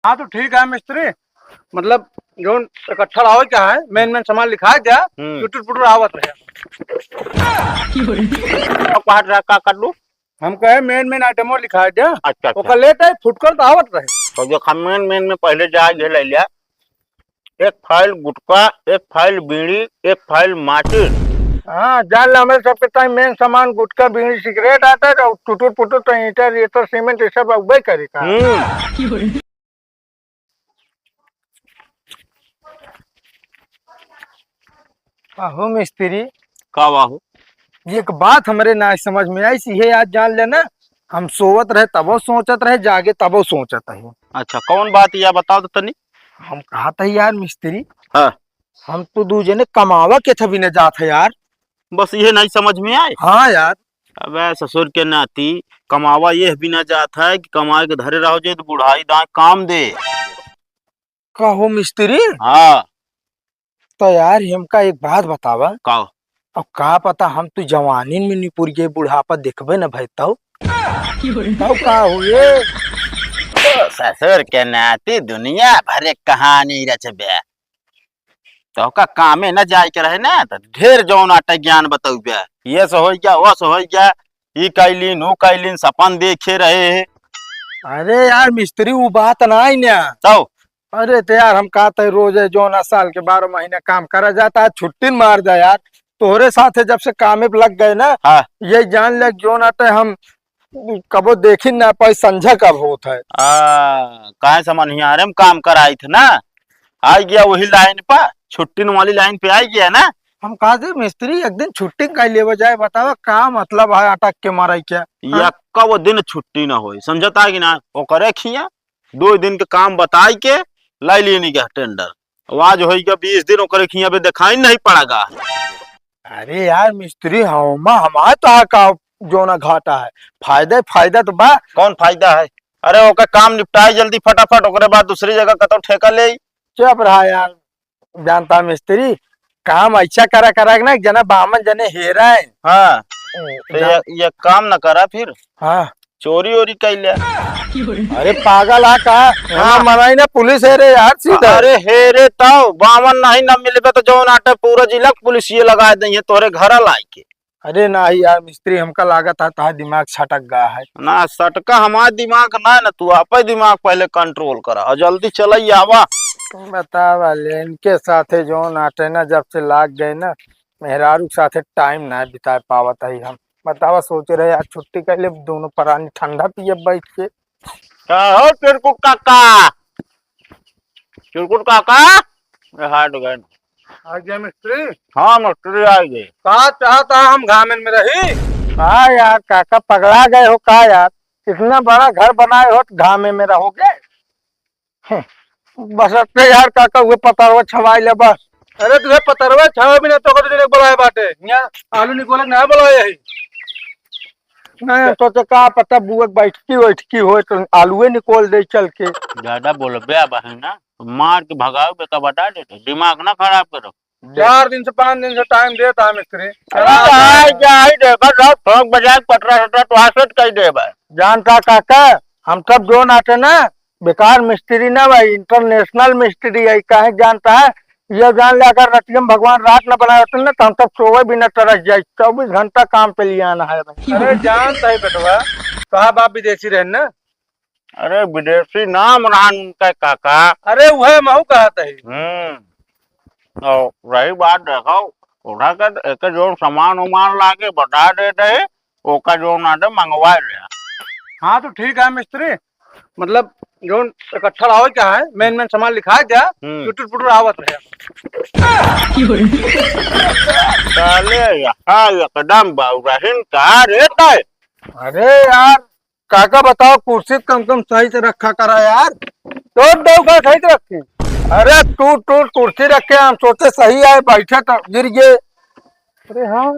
हाँ तो ठीक है मिस्त्री। मतलब जो इकट्ठा आओ क्या है, मेन मेन सामान लिखा है क्या, टुटुर पुटुर आवत रहे। का कर लू। हम कहे मेन मेन आइटमो लिखा है क्या, अच्छा अच्छा। ओकर लेट है फुटकर तो आवत रहे। तो जो मेन मेन में पहले जा ले लिया, एक फाइल गुटका, एक फाइल बीड़ी, एक फाइल माचिस। हाँ जान ला, हमारे सबके टाइम मेन सामान गुटखा बीड़ी सिगरेट आता है, तो टुटुर पुटुर तो ईटा रेतर सीमेंट ये सब अगुबे करेगा। आहो मिस्त्री, का बाहू। एक बात हमरे ना समझ में आई, सी है आज जान लेना। हम सोवत रहे तबो सोचत रहे, जागे तबो सोचत रहे। अच्छा कौन बात यह बताओ तो तनी। हम कहा था यार मिस्त्री, हाँ। हम तो दूजे ने कमावा के थवी न जात है यार। बस ये नहीं समझ में आए। हाँ यार। अबे ससुर के नाती, कमावा ये भी ना जाता है कि कमाए के धरे रहो जे तो बुढ़ाई दाए काम दे। कहो मिस्त्री, हाँ। तो यार हमका एक बात बतावा। का अब का पता हम तो जवानी में निपुर गए, बुढ़ापा देखबे न भाई तब तब का हुए। तो ससुर के नाती दुनिया भरे कहानी रचबे। तो का कामे न जाए के रहे ना, तो ढेर जौन आटे ज्ञान बतौबे। ये सो हो गया, वो सो हो गया, ई कैलिन वो कैलिन, सपन देखे रहे। अरे यार मिस्त्री वो बात ना आई ना। तो अरे तो यार हम कहते रोज है जो ना साल के 12 महीने काम करा जाता है, छुट्टी मार दे यार। तोहरे साथ है जब से कामे पे लग गए ना, हाँ। ये जान ले जो नाते हम कबो देखी ना पाई, संझा कब होता है। कहे समनिहारे में काम कराई थे ना, आ गया वही लाइन पर, छुट्टी वाली लाइन पे आ गया ना। हम कहा थे मिस्त्री एक दिन छुट्टी का ले बजाय बतावा का मतलब है अटक के मारा क्या। हाँ? यक्का वो दिन छुट्टी ना हो, समझता है कि ना। वो करे खिया 2 दिन के काम बताई के लाई लेनी का टेंडर। आवाज हो गया 20 दिन ओकरे खिया पे दिखाई नहीं पड़ेगा। अरे यार मिस्त्री हमा हमारे तो है का जो ना घाटा है, फायदा फायदा तो बा। कौन फायदा है। अरे ओके काम निपटाए जल्दी फटाफट, ओकरे बाद दूसरी जगह कतो ठेका ले। चुप रहा यार। जानता मिस्त्री, काम अच्छा करा करा के ना जना बामन जने हेरा है। हाँ। तो ये काम न करा फिर हाँ। चोरी ओरी कैले। अरे पागल आ का, हाँ मनाई ना पुलिस है रे यार सीधा। अरे हे रे ताऊ बावन नहीं न मिलबे तो जो नाटे पूरा जिला पुलिस ये लगा देंगे तोरे घर लाई के। अरे नहीं यार मिस्त्री, हमका लागत है तार दिमाग छटक गया है। ना सटका हमारा दिमाग ना न, तू आपे दिमाग पहले कंट्रोल करा और जल्दी चल आवा। बतावा ले इनके साथे जो नाटे ना जब से लाग गए ना, मेहरारू के साथे टाइम ना बिता पावत है हम। बतावा सोचे रहे यार छुट्टी कर ले, दोनों परानी ठंडा पिए बैठ के। हो चिरकुट काका, चिरकुट काका हाट गए। आ गया मिस्त्री। हाँ मिस्त्री आ गए। कहा चाहता हम घामन में रही। हाँ यार काका पगला गए हो का यार, इतना बड़ा घर बनाए हो तो घामे में रहोगे। बस अपने यार काका हुए पतरवा छवाई ले बस। अरे तुझे पतरवा छवा भी ना तो कर बोलाए बाटे यहाँ आलू निकोले ना बोलाए यही। नहीं तो का पता बुआ बैठकी हो तो आलूए निकोल दे चल के। ज्यादा बोलबे अब है ना, मार के भगाओ बेटा, बता देते दिमाग ना खराब करो। 4 दिन से 5 दिन से टाइम देता है मिस्त्री। जानता काका, हम सब जो नाटे ना बेकार मिस्त्री ना भाई, इंटरनेशनल मिस्त्री है कहे जानता है। ये जान ले अगर रतियम भगवान रात न बनाए होते ना तो हम सब सोए भी न तरस जाए, 24 घंटा काम पे लिए आना है भाई। अरे जानता है बेटवा, कहा बाप विदेशी रहे ना। अरे विदेशी नाम रहा उनका काका। अरे वह महू कहता है। और रही बात देखो, उठा कर एक जो सामान उमान लाके बता देते है, ओका जो ना दे मंगवा ले। हाँ तो ठीक है मिस्त्री, मतलब जो इकट्ठा आओ क्या है, मेन मेन सामान लिखा है क्या, टुटुर पुटुर आवत रहे। साले यहाँ एकदम बाउराहिन कहाँ रहता है। अरे यार काका बताओ, कुर्सी कम कम सही से रखा करा यार, तोड़ दो का सही से रखी। अरे टूट टूट कुर्सी रखे, हम सोचे सही आए बैठे तो गिर गए। अरे हाँ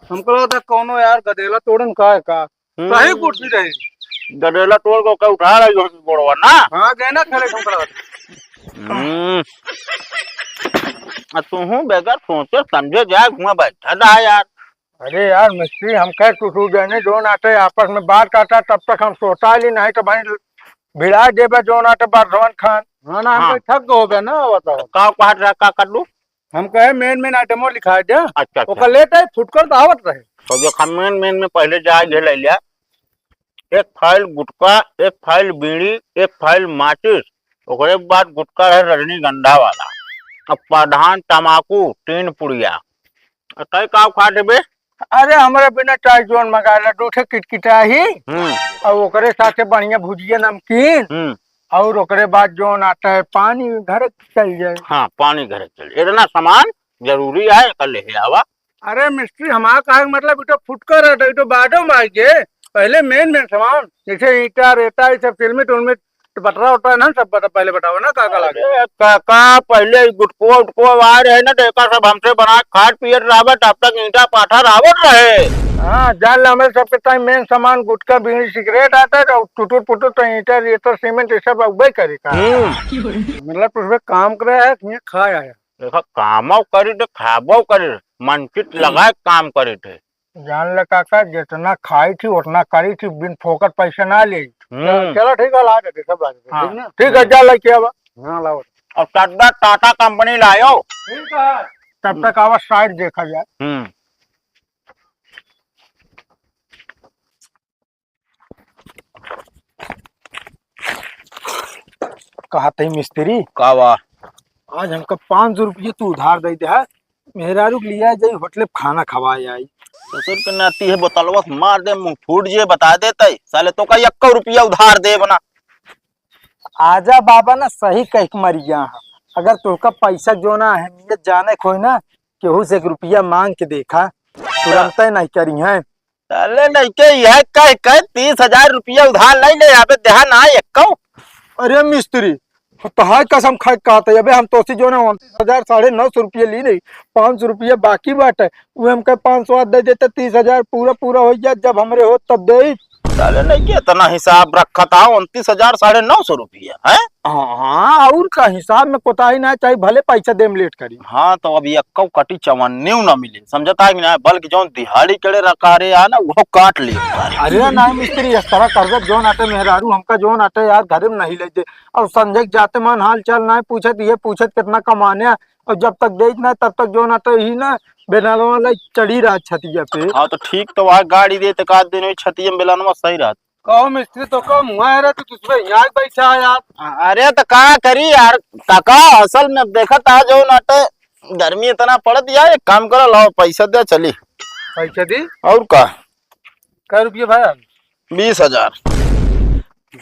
हमको लगा था कोनो यार गदेला तोड़न का है का, सही कुर्सी रही। गडेला तोड़ को क्या उठा रही हो बोड़वा ना। हाँ गए ना खड़े हमको लगा था। तू बेगर सोचे समझे जाए घुमा बैठा था यार। अरे यार मिस्त्री हम कह टूट जाने, जो नाटे आपस में बात काटा तब तक हम सोचा ही नहीं तो भाई भिड़ा देबे जोन आटे बर्धवन खान। हाँ ना हाँ। हम थक गए हो गया ना बताओ। का कहत रहा का कर लू? हम कहे मेन आइटमो लिखा है अच्छा अच्छा ओकर लेट है फुटकर दावत रहे। तो जो मेन में पहले जा ले लिया, एक फाइल गुटखा, एक फाइल बीड़ी, एक फाइल माचिस, ओकरे बाद गुटखा है रजनीगंधा वाला, अब प्रधान तमाकू 3 पुड़िया। तय का खा देबे? अरे हमारे बिना चाय जोन मंगा ला दूठे किटकिटा ही हम्म और ओकरे साथे बढ़िया भुजिया नमकीन हम्म। और ओकरे बाद जोन आता है पानी घर चल जाए। हाँ पानी घर चल, इतना सामान जरूरी है कल ले आवा। अरे मिस्त्री हमारा कहा मतलब इतो फुटकर है तो बाडो मार के पहले मेन सामान जैसे ईटा रेता ये सब फिल्मी टुल्मी बटरा उटरा है ना सब बता पहले बताओ ना का लागे। अरे काका पहले गुटको उटको आ रहे ना देखा सब हमसे बना खाट पियत रावत, तब तक ईंटा पाठा रावत रहे। हाँ जान हमें सबके टाइम मेन सामान गुटका बीड़ी सिगरेट आता है तो टुटुर पुटुर तो ईटा रेता सीमेंट ये सब उबे करेगा। मतलब तुझे काम करे है कि खाया है। देखा कामो करी थे खाबो करी, मनचित लगाए काम करे थे। जान ले काका जितना खाई थी उतना करी थी बिन फोकट पैसे ना ले। चलो ठीक है ला देते सब ला देते। हाँ। ठीक ना ठीक है जा लेके आवा। हाँ लाओ। और टाटा टाटा कंपनी लायो। ठीक है तब तक आवा साइड देखा जाए। कहा थे मिस्त्री कावा आज हमका 500 रुपये तू उधार दे दे है मेहरा रुक लिया जाई होटल खाना खवाए आई। ससुर के नाती है बोतलवा मार दे मुंह फूट जे बता देते साले तो का 1 रुपया उधार दे बना। आजा बाबा ना सही कह के मरिया है। अगर तुमका पैसा जो ना अहमियत जाने खोई ना केहू से 1 रुपया मांग के देखा तुरंत नहीं करी है। साले नहीं के यह कह 30,000 रुपया उधार नहीं ले आबे देहा ना 1। अरे मिस्त्री तो हाय कसम खाए कहते अबे हम तोसी जो ना 29,000 950 रुपये ली नहीं 500 रुपये बाकी बाटे वो हम कह 500 दे देते 30,000 पूरा पूरा हो जाए जब हमरे हो तब दे। साले नहीं के इतना हिसाब रखा था 29,000 950 रुपया है। हाँ और का हिसाब में कोताही ना चाहिए भले पैसा देम लेट करी। हाँ तो अब 1 कटी 54 ना मिले समझता है कि ना बल्कि जो दिहाड़ी केड़े रखा रे ना वो काट ले। अरे नहीं मिस्त्री इस तरह कर जोन आटे मेहरारू हमका जोन आटे यार घर में नहीं लेते और संजय जाते मन हाल चाल ना पूछत ये पूछत कितना कमाने और जब तक दे ना तब तक जोन आटे ही ना बेनालो वाला चढ़ी रहा छतिया पे। हाँ तो ठीक तो वहाँ गाड़ी दे तो का दिन छतिया में बेलानवा सही रहा। कहो मिस्त्री तो कहो मुआ है तो तुझे यहाँ बैठा है यार। अरे तो का करी यार काका असल में देखा था जो नाटे गर्मी इतना पड़त यार एक काम करो लाओ पैसा दे चली। पैसा दी और का कै रुपये भाई 20,000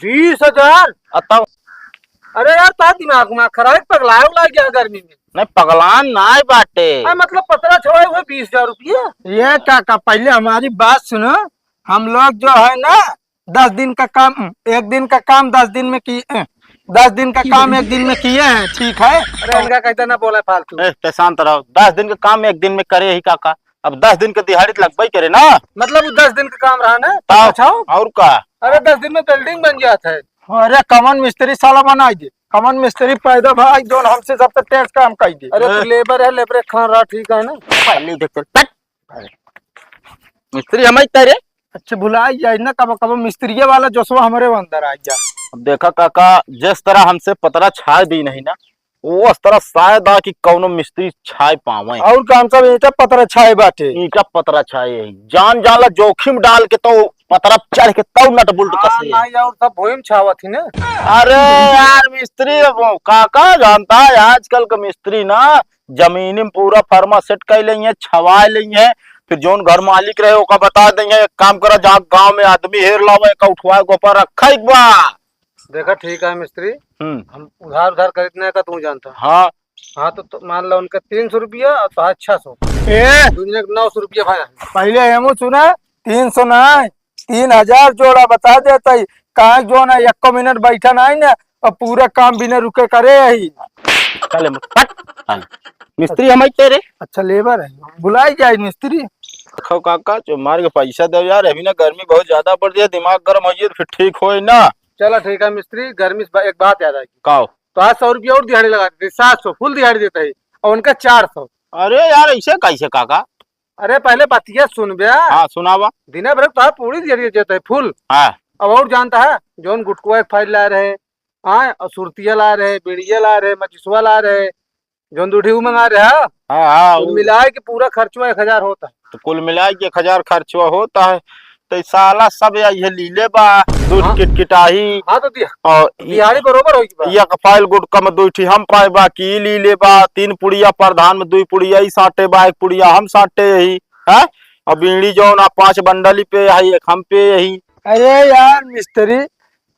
20,000। अतः अरे यार ता दिमाग में खराब पगलाए उला गया गर्मी में। नहीं पगलान ना बाटे मतलब पतरा छोड़े हुए 20,000 रुपये। ये काका पहले हमारी बात सुनो हम लोग जो है ना 10 दिन का काम 1 दिन का काम 10 दिन में किए 10 दिन का काम 1 दिन में किए हैं ठीक है। अरे इनका कहते ना बोला फालतू। शांत रहो 10 दिन का काम 1 दिन में करे ही काका अब 10 दिन का दिहाड़ी तो लगभग करे ना मतलब वो 10 दिन का काम रहा ना अच्छा और का। अरे 10 दिन में बिल्डिंग बन गया था। अरे कमन मिस्त्री साला बनाई दे कमन मिस्त्री पैदा भाई दोन हमसे सबसे तेज काम कर दे। अरे तू लेबर है लेबर खान रहा ठीक है ना पहले देख मिस्त्री हमें तेरे अच्छा भुलाई जाए ना कब कब मिस्त्री वाला जोशवा हमारे अंदर आ गया। अब देखा काका जिस तरह हमसे पतरा छाए दी नहीं ना वो उस तरह शायद आ कि कौनो मिस्त्री छाए पावे और काम सब ईटा पतरा छाए बाटे ईटा पतरा छाए जान जाला जोखिम डाल के तो पतरा चढ़ के तो नट बुल्ट कसे नहीं और सब भूम छावा थी ना। अरे यार मिस्त्री वो काका जानता है आजकल का मिस्त्री ना जमीनी में पूरा फर्मा सेट कर लेंगे छवा लेंगे फिर जोन घर मालिक रहे ओका बता देंगे एक काम करो जहाँ गांव में आदमी हेर लावे का उठवाए को पर रखा एक बार। देखा ठीक है मिस्त्री हम उधार उधार खरीदने का तू जानता। हाँ हाँ तो मान लो उनका 300 रुपया और तो 600 दुनिया 900 रुपया भाई पहले हम सुना 300 ना 3,000 जोड़ा बता देता कहा जो ना 1 मिनट बैठा ना ना और पूरा काम बिना रुके करे यही चले मिस्त्री हम तेरे अच्छा लेबर है बुलाई जाए मिस्त्री। देखो काका जो मार के पैसा दे यार अभी ना गर्मी बहुत ज्यादा पड़ रही है दिमाग गर्म हो फिर ठीक हो ना। चलो ठीक है मिस्त्री गर्मी से एक बात याद आएगी काओ तो आज 100 रुपया और दिहाड़ी लगा देते 700 फुल दिहाड़ी देता है और उनका 400। अरे यार ऐसे कैसे काका। अरे पहले बातिया सुन बे। हाँ सुनावा दिन भर तो पूरी दिहाड़ी देता है फुल। हाँ अब और जानता है जोन गुटकुआ एक फाइल ला रहे, हाँ, और सुरतिया ला रहे, बीड़िया ला रहे, मचिसवा ला रहे, जोन दूठी वो मंगा रहे, हाँ, हाँ हाँ कुल मिला के पूरा खर्चवा 1,000 होता है। तो कुल मिला के 1,000 खर्चवा होता है। तो ई साला सब ये लीले बा दूध हाँ। किटकिटाही हाँ तो दिया और दिहाड़ी बरोबर होगी बा। एक फाइल गुटका में 2 ठी हम पाए बा की लीले बा 3 पुड़िया प्रधान में 2 पुड़िया ही साटे बा 1 पुड़िया हम साटे यही है और बीड़ी जौन 5 बंडली पे यही 1 हम पे यही। अरे यार मिस्त्री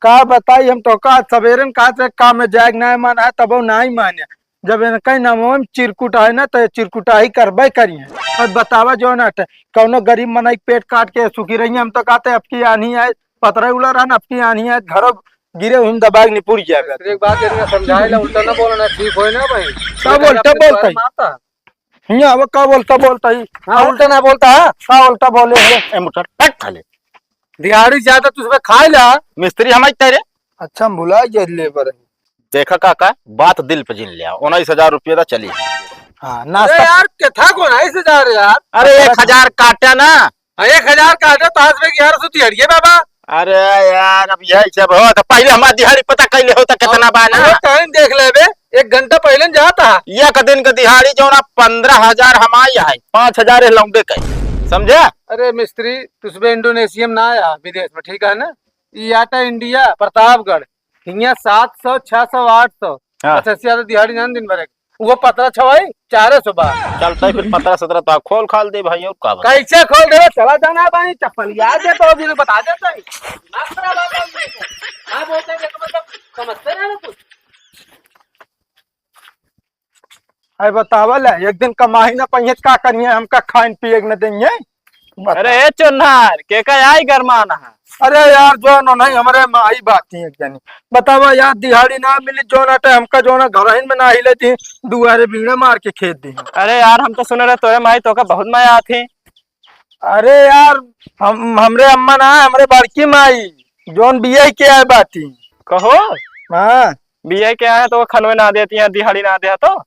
का बताई, हम तो का सवेरे कहा से काम में जाग ना मन है तब नहीं माने, जब इनका नामो में चिरकुट है ना तो चिरकुटा ही करबे करिए। और बतावा जो ना कौनो गरीब मनाई पेट काट के सुखी रही, हम तो कहते अब की आनी है पतरा उला रहा अब की आनी है घर गिरे हुए दबाग निपुर जाएगा। एक बात इनका समझाए ला, उल्टा ना बोलना, ठीक होए ना भाई। सब उल्टा बोलता है हिया, वो का बोलता बोलता ही, हाँ उल्टा ना बोलता है, का उल्टा बोले ए मुटर टक खाले दिहाड़ी ज्यादा तुझे खाए ला। मिस्त्री हम तेरे अच्छा हम भुला गए लेबर। देखा काका बात दिल पे जिन लिया 19,000 रुपये दा चली। हाँ नाश्ता यार कथा को ना इसे जा रहे यार। अरे 1,000 काटा ना 1,000 काटा तो आज में 1100 दिहाड़ी बाबा। अरे यार अब यही सब हो तो पहले हमारा दिहाड़ी पता कैले होता कितना बा ना टाइम देख ले बे, 1 घंटा पहले जाता ये का दिन का दिहाड़ी जो ना 15,000 हमारी है 5,000 लौंडे का समझे। अरे मिस्त्री तुझे इंडोनेशिया में ना आया विदेश में, ठीक है ना, ये आता इंडिया प्रतापगढ़ हिया 700 600 800 हाँ। अच्छा से ज्यादा दिहाड़ी ना दिन भरे वो पतरा छवाई 400 बार चलता है फिर 15-17 तो खोल खाल दे भाई और का बता। कैसे खोल दे चला जाना भाई, चप्पल याद है तो अभी बता देता है दिमाग खराब आता है मेरे को। हाँ बोलते हैं तो मतलब समझते ना कुछ। अरे बतावा ला एक दिन कमाही ना पहिए का करिए, हमका खान पिए न देंगे। अरे चुन्हार के का आई गरमाना है। अरे यार जो नो नहीं हमारे माई बात थी एक जनी, बतावा यार दिहाड़ी ना मिली जो ना हमका जो ना घर में ना हिले थी दुआरे बीड़ा मार के खेत दी। अरे यार हम तो सुने रहे तोरे माई तो का बहुत माया थी। अरे यार हमरे अम्मा ना हमरे बड़की माई जोन बिया के आए बाती कहो हाँ बिया के आए तो खनवे ना देती है दिहाड़ी ना दे तो।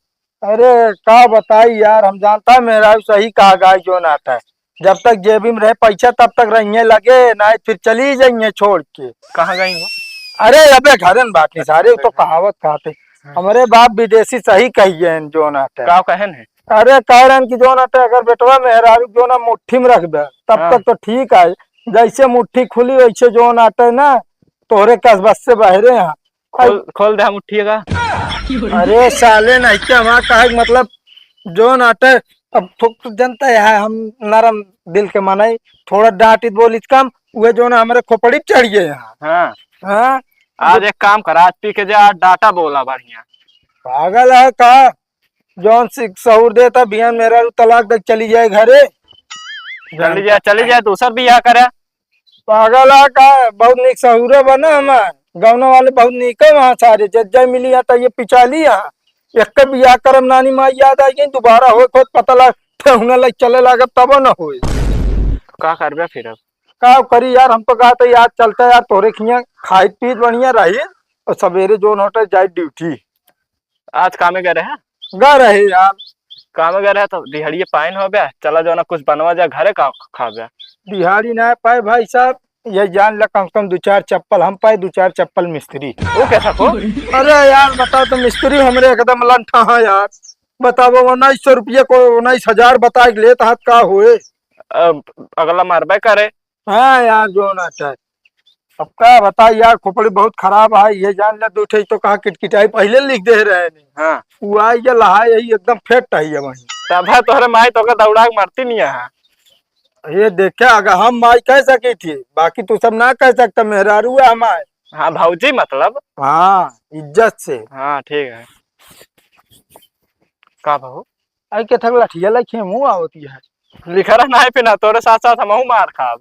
अरे का बताई यार, हम जानता मेरा सही कहा गाय जो ना आता है, जब तक जेबी में रहे पैसा तब तक रहिए लगे ना फिर चली जाइए छोड़ के। कहाँ गई हो? अरे अबे घर बात नहीं सारे तो कहावत कहते हमारे बाप विदेशी सही कहिए जो ना का कहन है। अरे कह रहे हैं कि जो ना अगर बेटवा मेहरारू जो ना मुट्ठी में रख दे तब हाँ। तक तो ठीक है, जैसे मुट्ठी खुली वैसे जो ना ना तोहरे कस्बत से बहरे यहाँ खोल दे मुट्ठी का। अरे साले नहीं क्या हमारा कहे मतलब जो नाटे अब फुक जनता है, हम नरम दिल के माने थोड़ा डांटी बोली कम वो जो ना हमारे खोपड़ी चढ़ गए यहाँ। हाँ हाँ आज एक काम कर आज पी के जा डाटा बोला बढ़िया। पागल है का जौन सहूर देता बिहान मेरा तलाक तक चली जाए घरे चली जाए दूसर भी यहाँ करे। पागल है का बहुत निक सहूरे बना हमार गाँव वाले बहुत निक है वहाँ सारे जज मिली आता ये पिछाली यहाँ एक बियाह करम नानी माँ याद आई गई दोबारा हो खुद पता लग चले लगे तब न हो का करबे फिर अब का करी यार, हम तो कहा था यार चलता यार तोरे खिया खाई पीत बढ़िया रही और सवेरे जो नोटे जाए ड्यूटी। आज कामे गए हैं गा रहे यार कामे गए रहे तो दिहाड़ी पाइन हो गया चला जाओ ना कुछ बनवा जा घरे का खा गया। दिहाड़ी ना पाए भाई साहब, ये जान ला कम से कम 2-4 चप्पल हम पाए 2-4 चप्पल मिस्त्री। वो कैसा को? अरे यार बताओ तो मिस्त्री हमरे एकदम लंठा है यार, बताओ 1900 रुपये को 19,000 बता ले हाथ का हुए अगला मारबे करे। हाँ यार जो ना चाहे अब क्या बता यार खोपड़ी बहुत खराब है, ये जान ले दूठे तो कहा किटकिटाई पहले लिख दे रहे नहीं। हाँ वो आई ये लहा यही एकदम फेट है वही तब है तोहरे माई तो का दौड़ा के मरती नहीं है। ये देखा अगर हम माई कह सकी थी बाकी तू सब ना कह सकता मेहरारू है हमारे। हाँ भाऊजी मतलब हाँ इज्जत से। हाँ ठीक है का भाऊ आई के थक लठिया लखे मुँह आवती है लिखा रहा ना है फिर ना तोरे साथ साथ हम मार खाब।